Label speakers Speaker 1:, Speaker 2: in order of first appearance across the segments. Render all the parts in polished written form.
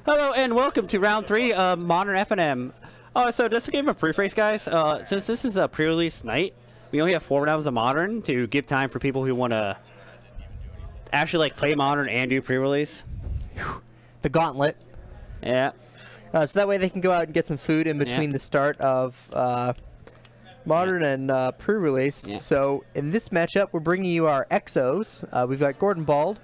Speaker 1: Hello and welcome to round 3 of Modern FNM. So just to give a preface, guys, since this is a pre-release night, we only have 4 rounds of Modern to give time for people who want to actually play Modern and do pre-release.
Speaker 2: The gauntlet.
Speaker 1: Yeah.
Speaker 2: So that way they can go out and get some food in between the start of Modern and pre-release.
Speaker 1: Yeah.
Speaker 2: So in this matchup, we're bringing you our Exos. We've got Gordon Bald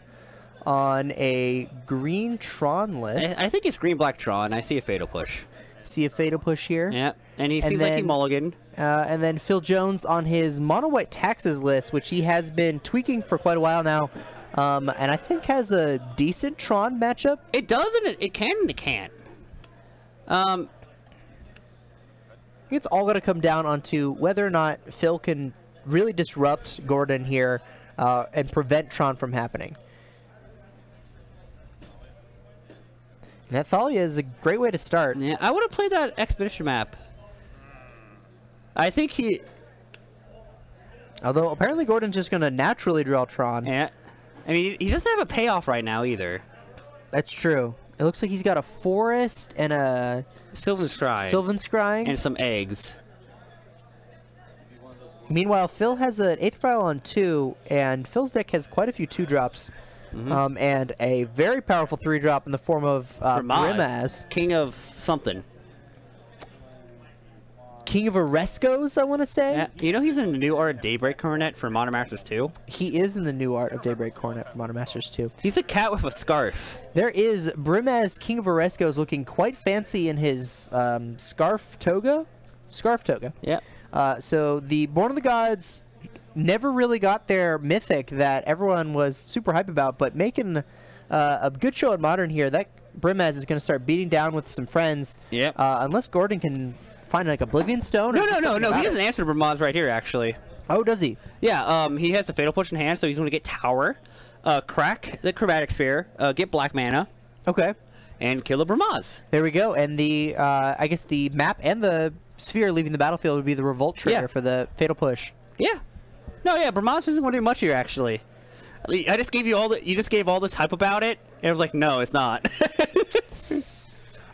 Speaker 2: on a green Tron list.
Speaker 1: I think it's green-black Tron. I see a Fatal Push.
Speaker 2: See a Fatal Push here.
Speaker 1: Yeah, and he seems like he mulliganed.
Speaker 2: And then Phil Jones on his mono-white taxes list, which he has been tweaking for quite a while now. And I think has a decent Tron matchup.
Speaker 1: It does, and it can and it can't.
Speaker 2: It's all going to come down onto whether or not Phil can really disrupt Gordon here and prevent Tron from happening. And that Thalia is a great way to start.
Speaker 1: Yeah, I would have played that Expedition map. I think he...
Speaker 2: Although, apparently Gordon's just going to naturally draw Tron.
Speaker 1: Yeah. I mean, he doesn't have a payoff right now, either.
Speaker 2: That's true. It looks like he's got a Forest and a...
Speaker 1: Sylvan Scrying.
Speaker 2: Sylvan Scrying.
Speaker 1: And some eggs.
Speaker 2: Meanwhile, Phil has an Aether Vial on 2, and Phil's deck has quite a few 2-drops. And a very powerful 3-drop in the form of Brimaz.
Speaker 1: King of something.
Speaker 2: King of Oreskos, I want to say.
Speaker 1: Yeah. You know he's in the new art of Daybreak Coronet for Modern Masters 2?
Speaker 2: He is in the new art of Daybreak Coronet for Modern Masters 2.
Speaker 1: He's a cat with a scarf.
Speaker 2: There is Brimaz, King of Oreskos, looking quite fancy in his scarf toga. Scarf toga.
Speaker 1: Yeah.
Speaker 2: So the Born of the Gods never really got their mythic that everyone was super hype about, but making a good show at Modern here. That Brimaz is going to start beating down with some friends.
Speaker 1: Yep.
Speaker 2: Unless Gordon can find like Oblivion Stone.
Speaker 1: No. He has an answer to Brimaz right here, actually.
Speaker 2: Oh, does he?
Speaker 1: Yeah. He has the Fatal Push in hand, so he's going to get Tower, crack the Chromatic Sphere, get black mana.
Speaker 2: Okay.
Speaker 1: And kill the Brimaz.
Speaker 2: There we go. And the I guess the map and the sphere leaving the battlefield would be the Revolt trigger for the Fatal Push.
Speaker 1: Yeah. No, yeah, Brimaz isn't going to do much here, actually. I just gave you all the... You just gave all this hype about it, and I was like, no, it's not.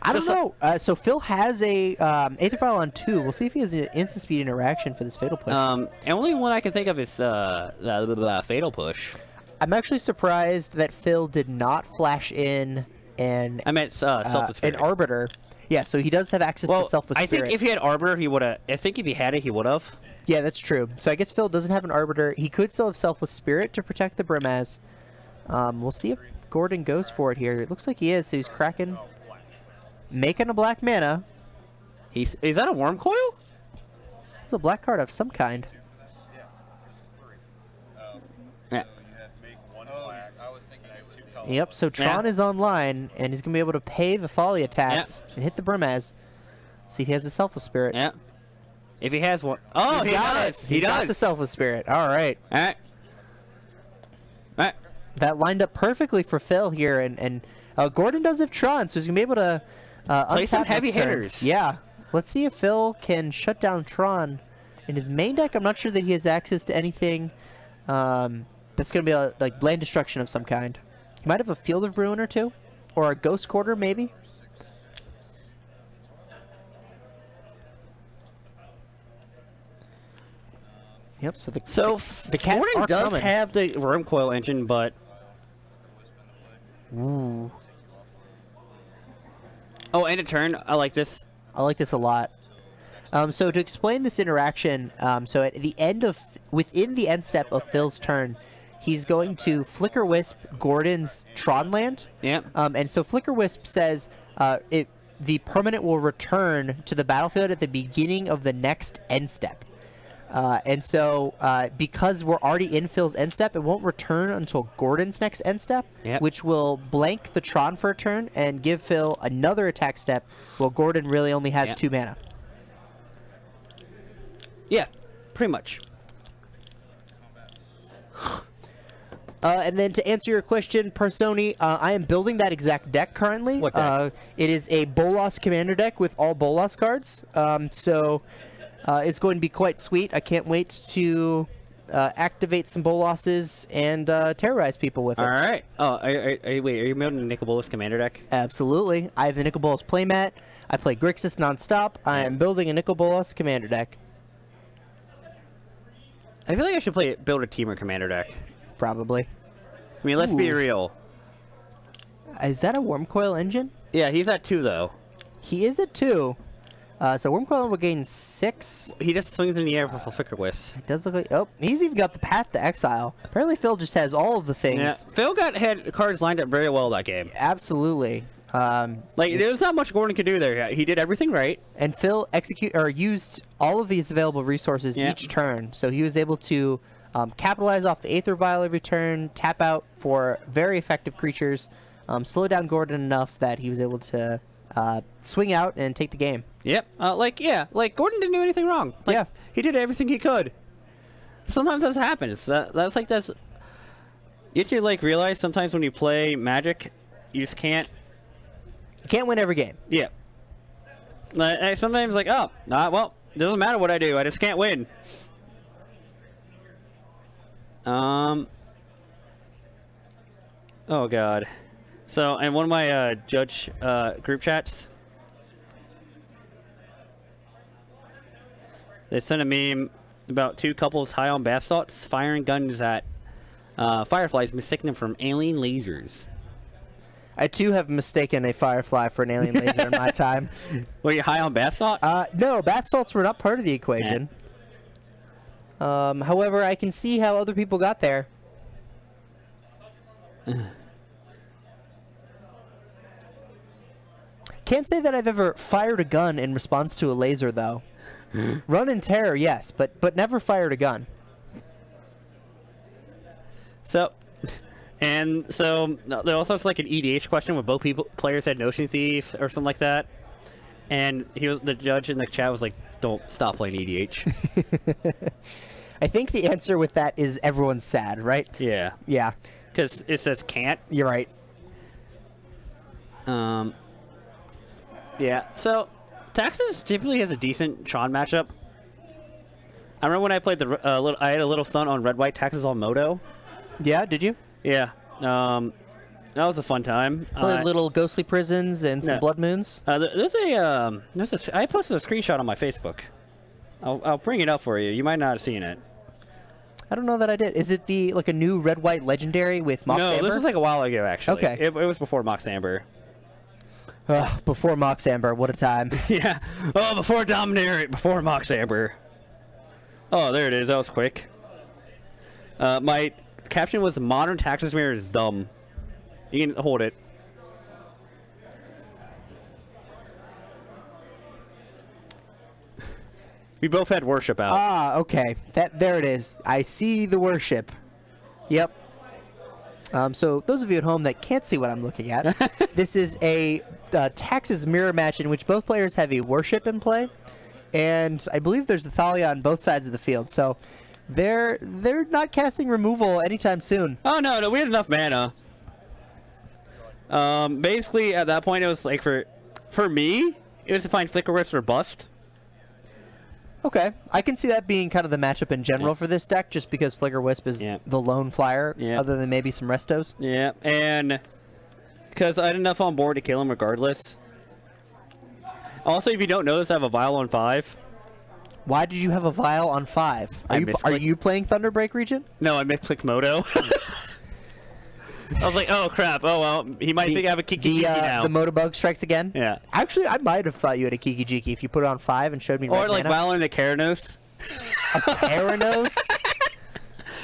Speaker 2: I don't know. So Phil has a Aether Vial on 2. We'll see if he has an instant speed interaction for this Fatal Push.
Speaker 1: And only one I can think of is the Fatal Push.
Speaker 2: I'm actually surprised that Phil did not flash in an...
Speaker 1: I meant Selfless Spirit.
Speaker 2: An Arbiter. Yeah, so he does have access to Selfless Spirit.
Speaker 1: I think if he had Arbiter, he would have... I think if he had it, he would have.
Speaker 2: Yeah, that's true. So I guess Phil doesn't have an Arbiter. He could still have Selfless Spirit to protect the Brimaz. We'll see if Gordon goes for it here. It looks like he is, so he's cracking... Making a black mana.
Speaker 1: Is that a Worm Coil?
Speaker 2: It's a black card of some kind.
Speaker 1: Yeah.
Speaker 2: Yep, so Tron is online, and he's going to be able to pay the Thalia tax and hit the Brimaz. Let's see if he has a Selfless Spirit.
Speaker 1: Yeah. If he has one. Oh, he does.
Speaker 2: He got the Selfless Spirit. All right.
Speaker 1: All right. All right.
Speaker 2: That lined up perfectly for Phil here, and Gordon does have Tron, so he's going to be able to
Speaker 1: play some heavy hitters.
Speaker 2: Yeah. Let's see if Phil can shut down Tron. In his main deck, I'm not sure that he has access to anything that's going to be like land destruction of some kind. He might have a Field of Ruin or two, or a Ghost Quarter maybe. Yep. So the cats
Speaker 1: Gordon does
Speaker 2: coming.
Speaker 1: have the Worm Coil engine, but
Speaker 2: ooh.
Speaker 1: Oh, end of turn. I like this.
Speaker 2: I like this a lot. So to explain this interaction, so at the end of within the end step of Phil's turn, he's going to Flicker Wisp Gordon's Tron land.
Speaker 1: Yeah.
Speaker 2: And so Flicker Wisp says the permanent will return to the battlefield at the beginning of the next end step. And so because we're already in Phil's end step, it won't return until Gordon's next end step, which will blank the Tron for a turn and give Phil another attack step, while Gordon really only has 2 mana.
Speaker 1: Yeah, pretty much.
Speaker 2: And then to answer your question, Personi, I am building that exact deck currently.
Speaker 1: What deck?
Speaker 2: It is a Bolas Commander deck with all Bolas cards. So it's going to be quite sweet. I can't wait to activate some bolosses and terrorize people with it.
Speaker 1: All right. Oh, wait, are you building a Nicol Bolas commander deck?
Speaker 2: Absolutely. I have the Nicol Bolas playmat. I play Grixis nonstop. I am building a Nicol Bolas commander deck.
Speaker 1: I feel like I should build a Teamer commander deck.
Speaker 2: Probably.
Speaker 1: I mean, let's be real.
Speaker 2: Is that a Wormcoil engine?
Speaker 1: Yeah, he's at 2 though.
Speaker 2: He is at 2. So Wormcoil will gain 6.
Speaker 1: He just swings in the air for flicker whiffs.
Speaker 2: It does look like... Oh, he's even got the Path to Exile. Apparently Phil just has all of the things.
Speaker 1: Yeah, Phil had cards lined up very well that game.
Speaker 2: Absolutely.
Speaker 1: There's not much Gordon could do there. He did everything right.
Speaker 2: And Phil used all of these available resources each turn, so he was able to capitalize off the Aether Vial every turn, tap out for very effective creatures, slow down Gordon enough that he was able to swing out and take the game.
Speaker 1: Yep. Gordon didn't do anything wrong. He did everything he could. Sometimes that happens. You have to realize sometimes when you play Magic, you just can't.
Speaker 2: You can't win every game.
Speaker 1: Yeah. Sometimes well, it doesn't matter what I do. I just can't win. Oh God. So in one of my judge group chats, they sent a meme about 2 couples high on bath salts firing guns at fireflies, mistaking them from alien lasers.
Speaker 2: I too have mistaken a firefly for an alien laser in my time.
Speaker 1: Were you high on bath salts?
Speaker 2: No, bath salts were not part of the equation. However, I can see how other people got there. Can't say that I've ever fired a gun in response to a laser, though. Run in terror, yes, but never fired a gun.
Speaker 1: So there also was an EDH question where both players had Notion Thief or something like that, and the judge in the chat was like, "Don't stop playing EDH."
Speaker 2: I think the answer with that is everyone's sad, right?
Speaker 1: Yeah.
Speaker 2: Yeah.
Speaker 1: Because it says can't.
Speaker 2: You're right.
Speaker 1: Yeah. So Texas typically has a decent Tron matchup. I remember when I played I had a little stunt on Red White Texas on Moto.
Speaker 2: Yeah. Did you?
Speaker 1: Yeah. That was a fun time.
Speaker 2: Played little ghostly prisons and some blood moons.
Speaker 1: I posted a screenshot on my Facebook. I'll bring it up for you. You might not have seen it.
Speaker 2: I don't know that I did. Is it a new red white legendary with Mox Amber?
Speaker 1: No, this was a while ago actually.
Speaker 2: Okay.
Speaker 1: It was before Mox Amber.
Speaker 2: Before Mox Amber, what a time.
Speaker 1: Yeah. Oh, before Dominator, before Mox Amber. Oh, there it is. That was quick. My caption was "Modern Taxis Mirror is dumb." You can hold it. We both had worship out.
Speaker 2: Ah, okay. There it is. I see the worship. Yep. So those of you at home that can't see what I'm looking at, this is a Taxes mirror match in which both players have a worship in play, and I believe there's a Thalia on both sides of the field. So they're not casting removal anytime soon.
Speaker 1: Oh no, we had enough mana. Basically at that point it was for me it was to find Flicker Wisps or bust.
Speaker 2: Okay, I can see that being kind of the matchup in general for this deck, just because Flicker Wisp is the lone flyer, other than maybe some Restos.
Speaker 1: Yeah, and because I had enough on board to kill him regardless. Also, if you don't notice, I have a Vial on 5.
Speaker 2: Why did you have a Vial on 5? Are you playing Thunderbreak Region?
Speaker 1: No, I misclicked Moto. I was like, oh crap, oh well, he might think I have a Kiki Jiki now.
Speaker 2: The Motobug strikes again?
Speaker 1: Yeah.
Speaker 2: Actually, I might have thought you had a Kiki Jiki if you put it on 5 and showed me red mana.
Speaker 1: Valor the Keranos.
Speaker 2: A Keranos?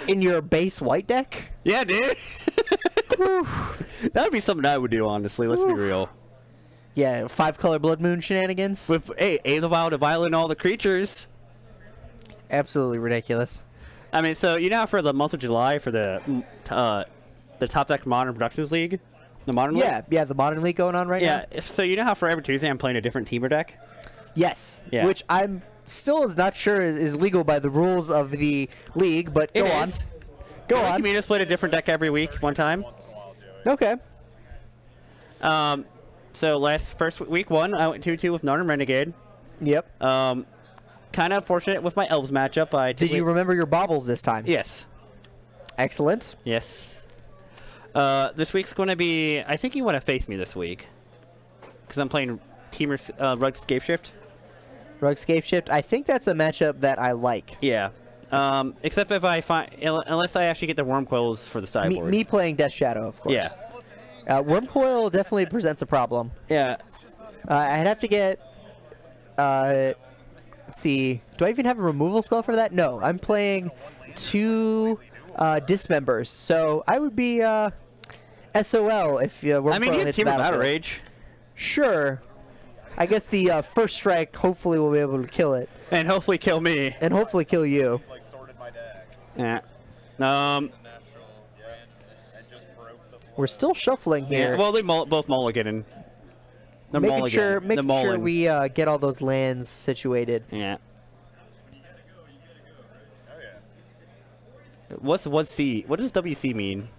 Speaker 2: In your base white deck?
Speaker 1: Yeah, dude. That would be something I would do, honestly, let's be real.
Speaker 2: Yeah, 5-color Blood Moon shenanigans?
Speaker 1: With, Aether Vial to violate all the creatures.
Speaker 2: Absolutely ridiculous.
Speaker 1: I mean, so, for the month of July, for the Top Deck Modern Productions League, the Modern League?
Speaker 2: Yeah, the Modern League going on right now?
Speaker 1: Yeah, so you know how for every Tuesday I'm playing a different teamer deck?
Speaker 2: Yes,
Speaker 1: yeah.
Speaker 2: Which I'm still not sure is legal by the rules of the league, but go on. Go on.
Speaker 1: You mean just played a different deck every week, one time?
Speaker 2: Okay.
Speaker 1: So first week 1, I went 2-2 with Northern Renegade.
Speaker 2: Yep.
Speaker 1: kind of fortunate with my elves matchup.
Speaker 2: Did you remember your baubles this time?
Speaker 1: Yes.
Speaker 2: Excellent.
Speaker 1: Yes. This week's going to be... I think you want to face me this week. Because I'm playing Rug Scape Shift.
Speaker 2: Rug Scape Shift. I think that's a matchup that I like.
Speaker 1: Yeah. Except if I find... Unless I actually get the Worm Coils for the sideboard.
Speaker 2: Me playing Death Shadow, of course.
Speaker 1: Yeah.
Speaker 2: Worm Coil definitely presents a problem.
Speaker 1: Yeah.
Speaker 2: I'd have to get... let's see. Do I even have a removal spell for that? No. I'm playing 2 Dismembers. So I would be SOL if Worm Coil
Speaker 1: I mean, you
Speaker 2: hits
Speaker 1: team with Battle
Speaker 2: battlefield.
Speaker 1: Rage.
Speaker 2: Sure. I guess the first strike hopefully will be able to kill it.
Speaker 1: And hopefully kill me.
Speaker 2: And hopefully kill you.
Speaker 1: Yeah.
Speaker 2: We're still shuffling here.
Speaker 1: Yeah. Well, they both mulliganing. They're
Speaker 2: making sure
Speaker 1: mulligan.
Speaker 2: we get all those lands situated.
Speaker 1: Yeah. What's C? What does WC mean?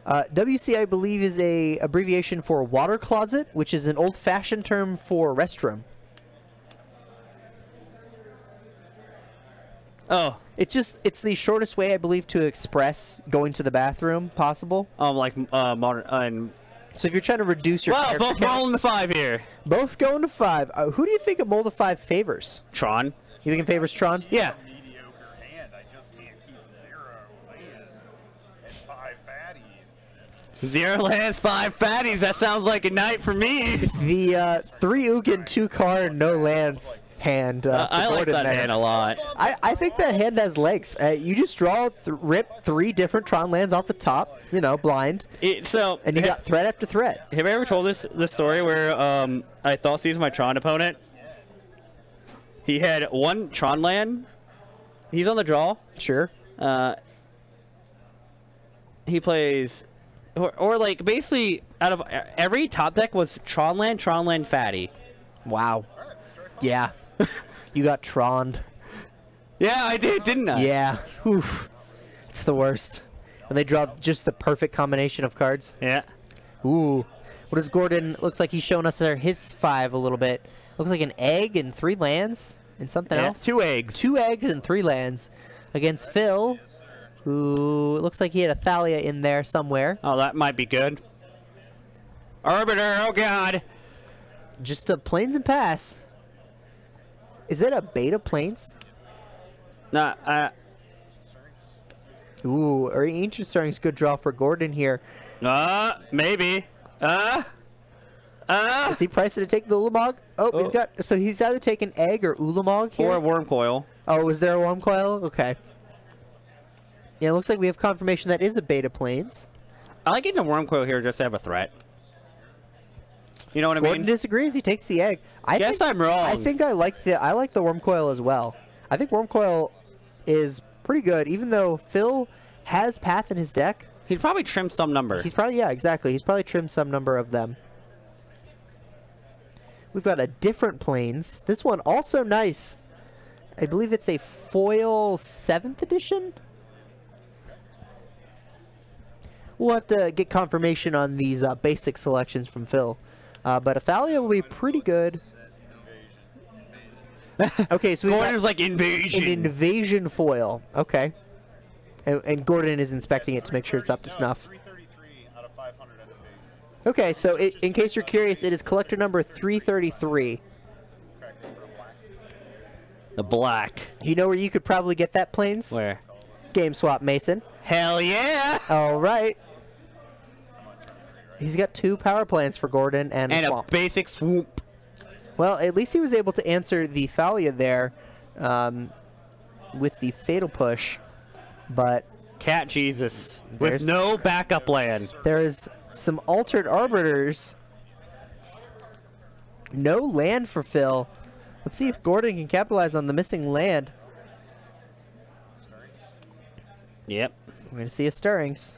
Speaker 2: WC, I believe, is a abbreviation for water closet, which is an old-fashioned term for restroom.
Speaker 1: Oh.
Speaker 2: It's the shortest way, I believe, to express going to the bathroom possible.
Speaker 1: Like modern.
Speaker 2: So if you're trying to reduce your
Speaker 1: Well, both rolling the 5 here.
Speaker 2: Both going to 5. Who do you think a mold of 5 favors?
Speaker 1: Tron.
Speaker 2: You think it favors Tron?
Speaker 1: Yeah. Zero lands, 5 fatties. That sounds like a night for me.
Speaker 2: The 3 Ugin, 2 card, no lands hand.
Speaker 1: I like that hand a lot.
Speaker 2: I think that hand has legs. You just rip 3 different Tron lands off the top, blind. And you got threat after threat.
Speaker 1: Have I ever told this story where I thought he was my Tron opponent? He had 1 Tron land. He's on the draw.
Speaker 2: Sure.
Speaker 1: He plays... Or like, basically, out of every top deck was Tron land, fatty.
Speaker 2: Wow. Yeah. You got Troned.
Speaker 1: Yeah, I did, didn't I?
Speaker 2: Yeah. Oof. It's the worst. And they draw just the perfect combination of cards.
Speaker 1: Yeah.
Speaker 2: Ooh. What is Gordon? Looks like he's showing us there his 5 a little bit. Looks like an egg and 3 lands and something else.
Speaker 1: 2 eggs.
Speaker 2: 2 eggs and 3 lands against Phil, who looks like he had a Thalia in there somewhere.
Speaker 1: Oh, that might be good. Arbiter, oh god.
Speaker 2: Just a Plains and Pass. Is it a beta Plains?
Speaker 1: Nah,
Speaker 2: Ooh, or Ancient Stirring's good draw for Gordon here.
Speaker 1: Maybe.
Speaker 2: Is he priced to take the Ulamog? Oh, he's got. So he's either taking egg or Ulamog here.
Speaker 1: Or a Worm Coil.
Speaker 2: Oh, was there a Worm Coil? Okay. Yeah, it looks like we have confirmation that is a beta Plains.
Speaker 1: I like getting a Worm Coil here just to have a threat. You know what I
Speaker 2: Gordon
Speaker 1: mean?
Speaker 2: disagrees. He takes the egg. I
Speaker 1: guess
Speaker 2: think,
Speaker 1: I'm wrong.
Speaker 2: I think I like the Worm Coil as well. I think Worm Coil is pretty good, even though Phil has Path in his deck.
Speaker 1: He'd probably trim some number.
Speaker 2: He's probably exactly. He's probably trimmed some number of them. We've got a different Plains. This one also nice. I believe it's a foil 7th edition. We'll have to get confirmation on these basic selections from Phil. But Athalia will be pretty good. Okay, so
Speaker 1: Gordon's like invasion.
Speaker 2: An invasion foil. Okay. And Gordon is inspecting it to make sure it's up to snuff. Okay, so in case you're curious, it is collector number 333.
Speaker 1: The black.
Speaker 2: You know where you could probably get that, Plains?
Speaker 1: Where?
Speaker 2: GameSwap Mason.
Speaker 1: Hell yeah!
Speaker 2: All right. He's got 2 power plants for Gordon and a swamp.
Speaker 1: A basic swoop.
Speaker 2: Well, at least he was able to answer the Thalia there with the Fatal Push. But
Speaker 1: Cat Jesus with no backup land.
Speaker 2: There's some Altered Arbiters. No land for Phil. Let's see if Gordon can capitalize on the missing land.
Speaker 1: Yep.
Speaker 2: We're going to see a Stirrings.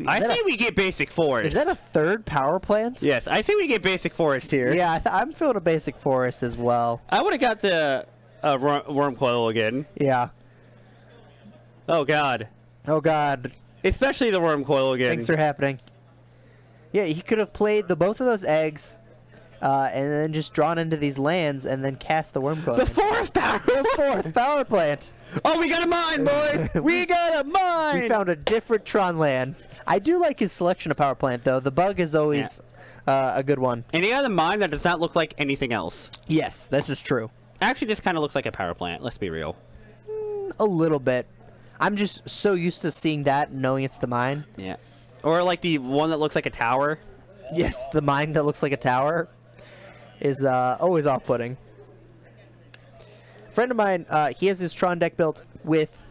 Speaker 1: I say we get basic forest.
Speaker 2: Is that a 3rd power plant?
Speaker 1: Yes, I say we get basic forest here.
Speaker 2: Yeah, I'm feeling a basic forest as well.
Speaker 1: I would have got the Worm Coil again.
Speaker 2: Yeah.
Speaker 1: Oh god.
Speaker 2: Oh god.
Speaker 1: Especially the Worm Coil again.
Speaker 2: Things are happening. Yeah, he could have played both of those eggs and then just drawn into these lands and then cast the worm coil.
Speaker 1: The fourth
Speaker 2: power plant.
Speaker 1: Oh, we got a mine, boys! We got a mine!
Speaker 2: We found a different Tron land. I do like his selection of power plant, though. The bug is always a good one.
Speaker 1: And he got a mine that does not look like anything else.
Speaker 2: Yes, this is true.
Speaker 1: Actually, just kind of looks like a power plant. Let's be real.
Speaker 2: A little bit. I'm just so used to seeing that and knowing it's the mine.
Speaker 1: Yeah. Or like the one that looks like a tower.
Speaker 2: Yes, the mine that looks like a tower is always off-putting. A friend of mine, he has his Tron deck built with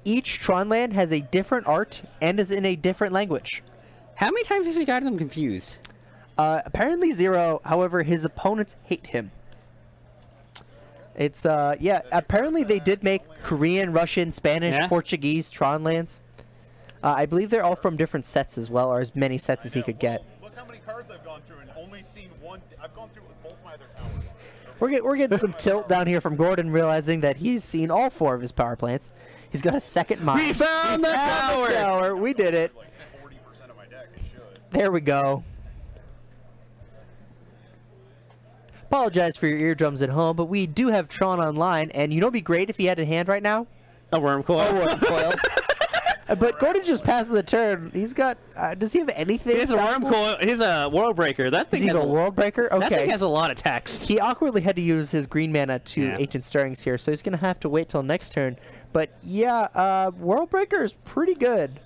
Speaker 2: each Tron land has a different art and is in a different language.
Speaker 1: How many times has he gotten them confused?
Speaker 2: Apparently 0. However, his opponents hate him. It's yeah. Apparently they did make Korean, Russian, Spanish, Portuguese Tron lands. I believe they're all from different sets as well, or as many sets as he could get.
Speaker 3: Look how many cards I've gone through and only seen one. I've gone through with both my other towers.
Speaker 2: We're getting some tilt down here from Gordon, realizing that he's seen all 4 of his power plants. He's got a second mine.
Speaker 1: We found the tower!
Speaker 2: We did it.
Speaker 3: Like 40% of my deck. It should.
Speaker 2: There we go. Apologize for your eardrums at home, but we do have Tron online, and you know, it'd be great if he had in hand right now.
Speaker 1: A worm coil.
Speaker 2: A worm coil. But Gordon just passed the turn. He's got. Does he have anything?
Speaker 1: He has a worm coil. He's a world breaker. That thing
Speaker 2: Is he
Speaker 1: has
Speaker 2: a world breaker? Okay.
Speaker 1: That thing has a lot of text.
Speaker 2: He awkwardly had to use his green mana to Ancient Stirrings here, so he's gonna have to wait till next turn. But yeah, world breaker is pretty good.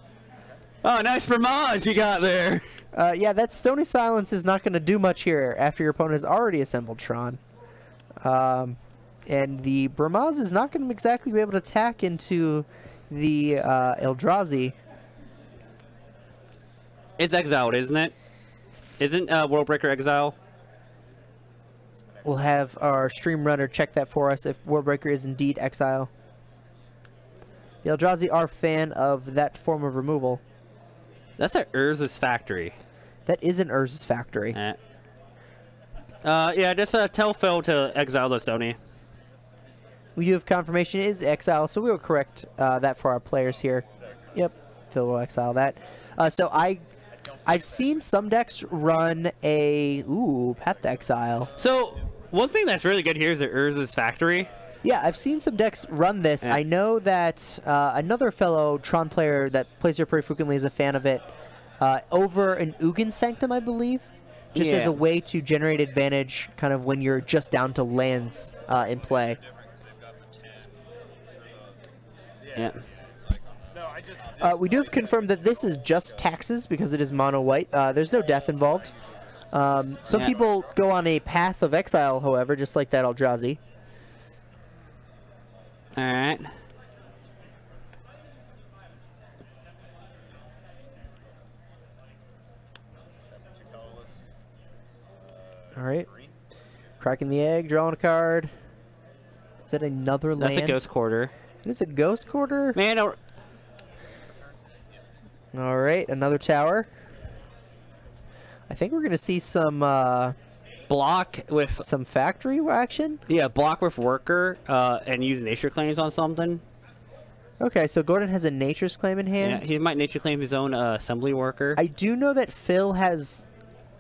Speaker 1: Oh, nice Vermont you got there.
Speaker 2: Yeah, that Stony Silence is not going to do much here after your opponent has already assembled Tron. And the Bramaz is not going to exactly be able to attack into the Eldrazi.
Speaker 1: It's exiled, isn't it? Isn't Worldbreaker exile?
Speaker 2: We'll have our stream runner check that for us if Worldbreaker is indeed exile. The Eldrazi are fan of that form of removal.
Speaker 1: That's at Urza's Factory.
Speaker 2: That is an Urza's Factory.
Speaker 1: Yeah, just tell Phil to exile the Stony.
Speaker 2: We do have confirmation it is exile, so we will correct that for our players here. Yep, Phil will exile that. So I've seen some decks run a Path to Exile.
Speaker 1: So one thing that's really good here is the Urza's Factory.
Speaker 2: Yeah, I've seen some decks run this.
Speaker 1: Yeah.
Speaker 2: I know that another fellow Tron player that plays here pretty frequently is a fan of it. Over an Ugin Sanctum, I believe. Just as a way to generate advantage kind of when you're just down to lands in play.
Speaker 1: Yeah.
Speaker 2: We do have confirmed that this is just taxes because it is mono white. There's no death involved. Some people go on a path of exile, however, just like that Eldrazi.
Speaker 1: Alright.
Speaker 2: Alright. Cracking the egg, drawing a card. Is that another land?
Speaker 1: That's a Ghost Quarter.
Speaker 2: It is a Ghost Quarter?
Speaker 1: Man,
Speaker 2: Alright, another tower. I think we're going to see some
Speaker 1: block with
Speaker 2: some factory action.
Speaker 1: Yeah, block with Worker and use Nature Claims on something.
Speaker 2: Okay, so Gordon has a Nature's Claim in hand.
Speaker 1: Yeah, he might Nature Claim his own Assembly Worker.
Speaker 2: I do know that Phil has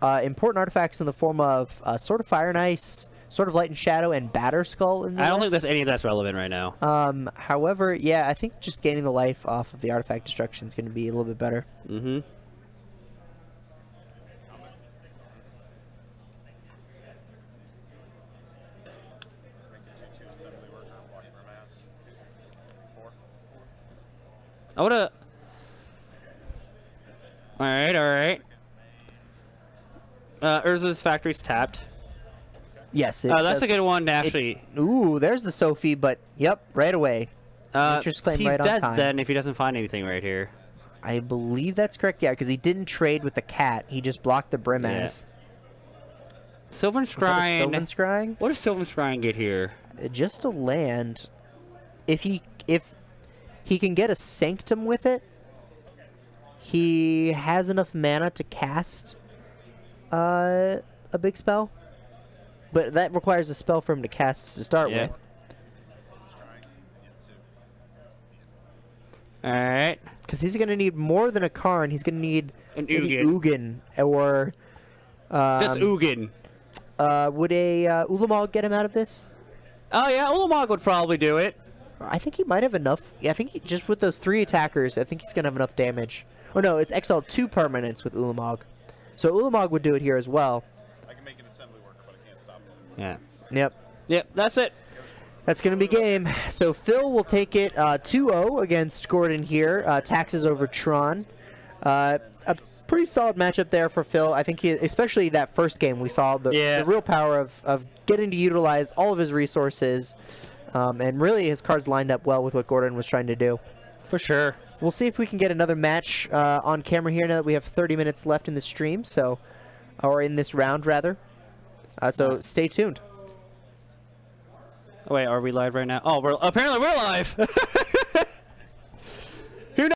Speaker 2: important artifacts in the form of Sword of Fire and Ice, Sword of Light and Shadow, and Batter Skull in the
Speaker 1: I don't think
Speaker 2: list.
Speaker 1: any of that's relevant right now.
Speaker 2: However, yeah, I think just gaining the life off of the artifact destruction is going to be a little bit better.
Speaker 1: Mm-hmm. I would've... Alright. Urza's Factory's tapped.
Speaker 2: Yes,
Speaker 1: that's a good one, actually.
Speaker 2: Ooh, there's the Sophie, but yep, right away. Nature's Claim
Speaker 1: he's
Speaker 2: right on
Speaker 1: dead
Speaker 2: time.
Speaker 1: then if he doesn't find anything right here.
Speaker 2: I believe that's correct, yeah, because he didn't trade with the cat. He just blocked the Brimaz.
Speaker 1: Sylvan Scrying.
Speaker 2: Sylvan Scrying?
Speaker 1: What does Sylvan Scrying get here?
Speaker 2: Just a land. If he can get a Sanctum with it, he has enough mana to cast a big spell. But that requires a spell for him to cast to start with.
Speaker 1: Alright.
Speaker 2: Because he's going to need more than a Karn. He's going to need
Speaker 1: an
Speaker 2: Ugin. Or...
Speaker 1: Just Ugin.
Speaker 2: Would a Ulamog get him out of this?
Speaker 1: Oh yeah, Ulamog would probably do it.
Speaker 2: I think he might have enough. Yeah, I think just with those 3 attackers, I think he's going to have enough damage. Oh no, it's XL 2 permanents with Ulamog. So Ulamog would do it here as well.
Speaker 3: I can make an assembly worker, but I can't stop them.
Speaker 1: Yeah.
Speaker 2: Yep.
Speaker 1: Yep, that's it.
Speaker 2: That's going to be game. So Phil will take it 2-0 against Gordon here. Taxes over Tron. A pretty solid matchup there for Phil. I think especially that first game, we saw the real power of getting to utilize all of his resources. And really his cards lined up well with what Gordon was trying to do.
Speaker 1: For sure.
Speaker 2: We'll see if we can get another match on camera here now that we have 30 minutes left in the stream. Or in this round, rather. So stay tuned.
Speaker 1: Oh, wait, are we live right now? Oh, apparently we're live.